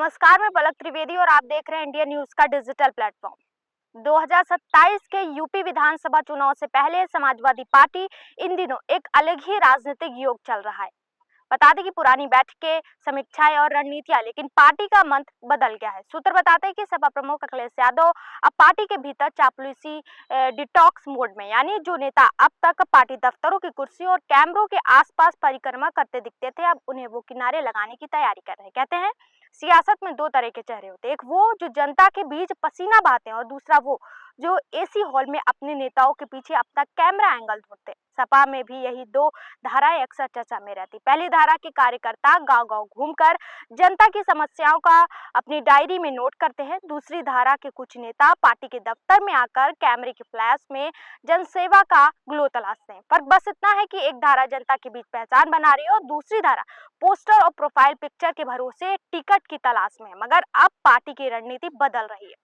नमस्कार, मैं पलक त्रिवेदी और आप देख रहे हैं इंडिया न्यूज का डिजिटल प्लेटफॉर्म। 2027 के यूपी विधानसभा चुनाव से पहले समाजवादी पार्टी इन दिनों एक अलग ही राजनीतिक योग चल रहा है। बता दें कि पुरानी बैठकें, समीक्षाएं और रणनीतियां, लेकिन पार्टी का मंत्र बदल गया है। सूत्र बताते हैं कि सपा प्रमुख अखिलेश यादव अब पार्टी के भीतर चापलूसी डिटॉक्स मोड में, यानी जो नेता अब तक पार्टी दफ्तरों की कुर्सी और कैमरों के आसपास परिक्रमा करते दिखते थे, अब उन्हें वो किनारे लगाने की तैयारी कर रहे हैं। कहते हैं सियासत में दो तरह के चेहरे होते हैं, एक वो जो जनता के बीच पसीना बहाते हैं और दूसरा वो जो एसी हॉल में अपने नेताओं के पीछे अपना कैमरा एंगल ढूंढते हैं। सपा में भी यही दो धाराएं अक्सर चर्चा में रहती। पहली धारा के कार्यकर्ता गांव-गांव घूमकर जनता की समस्याओं का अपनी डायरी में नोट करते हैं। दूसरी धारा के कुछ नेता पार्टी के दफ्तर में आकर कैमरे के फ्लैश में जनसेवा का ग्लो तलाशते हैं। फर्क बस इतना है कि एक धारा जनता के बीच पहचान बना रही है और दूसरी धारा पोस्टर और प्रोफाइल पिक्चर के भरोसे टिकट की तलाश में है। मगर अब पार्टी की रणनीति बदल रही है।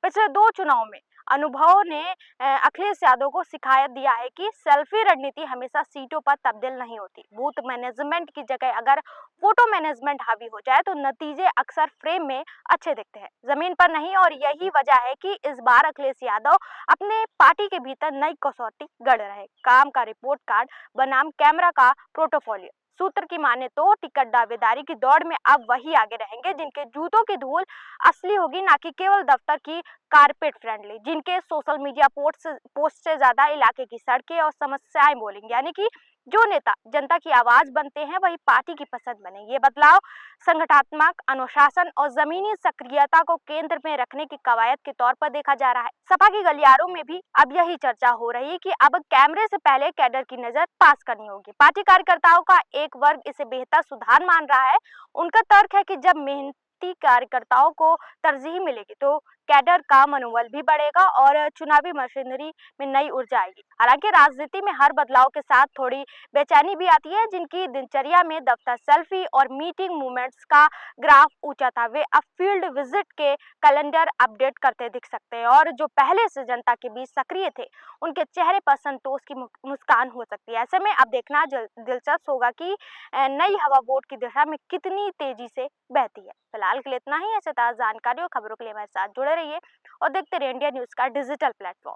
पिछले दो चुनाव में अनुभव ने अखिलेश यादव को सिखाया दिया है कि सेल्फी रणनीति हमेशा सीटों पर तब्दील नहीं होती। बूथ मैनेजमेंट की जगह अगर फोटो मैनेजमेंट हावी हो जाए तो नतीजे अक्सर फ्रेम में अच्छे दिखते हैं, जमीन पर नहीं। और यही वजह है कि इस बार अखिलेश यादव अपने पार्टी के भीतर नई कसौटी गढ़ रहे। काम का रिपोर्ट कार्ड बनाम कैमरा का पोर्टफोलियो। सूत्र की माने तो टिकट दावेदारी की दौड़ में अब वही आगे रहेंगे जिनके जूतों की धूल असली होगी, ना कि केवल दफ्तर की कारपेट फ्रेंडली, जिनके सोशल मीडिया पोस्ट से ज्यादा इलाके की सड़कें और समस्याएं बोलेंगे। यानी कि जो नेता जनता की आवाज बनते हैं वही पार्टी की पसंद बने। ये बदलाव संगठनात्मक अनुशासन और जमीनी सक्रियता को केंद्र में रखने की कवायद के तौर पर देखा जा रहा है। सपा की गलियारों में भी अब यही चर्चा हो रही है कि अब कैमरे से पहले कैडर की नजर पास करनी होगी। पार्टी कार्यकर्ताओं का एक वर्ग इसे बेहतर सुधार मान रहा है। उनका तर्क है कि जब मेहनती कार्यकर्ताओं को तरजीह मिलेगी तो कैडर का मनोबल भी बढ़ेगा और चुनावी मशीनरी में नई ऊर्जा आएगी। हालांकि राजनीति में हर बदलाव के साथ थोड़ी बेचैनी भी आती है। जिनकी दिनचर्या में दफ्तर सेल्फी और मीटिंग मूवमेंट्स का ग्राफ ऊंचा था, वे अब फील्ड विजिट के कैलेंडर अपडेट करते दिख सकते हैं। और जो पहले से जनता के बीच सक्रिय थे, उनके चेहरे पर संतोष की मुस्कान हो सकती है। ऐसे में अब देखना दिलचस्प होगा कि नई हवा वोट की दिशा में कितनी तेजी से बहती है। फिलहाल के लिए इतना ही। ऐसे ताज़ा जानकारी और खबरों के लिए हमारे साथ जुड़े रहिए और देखते रहिए इंडिया न्यूज का डिजिटल प्लेटफॉर्म।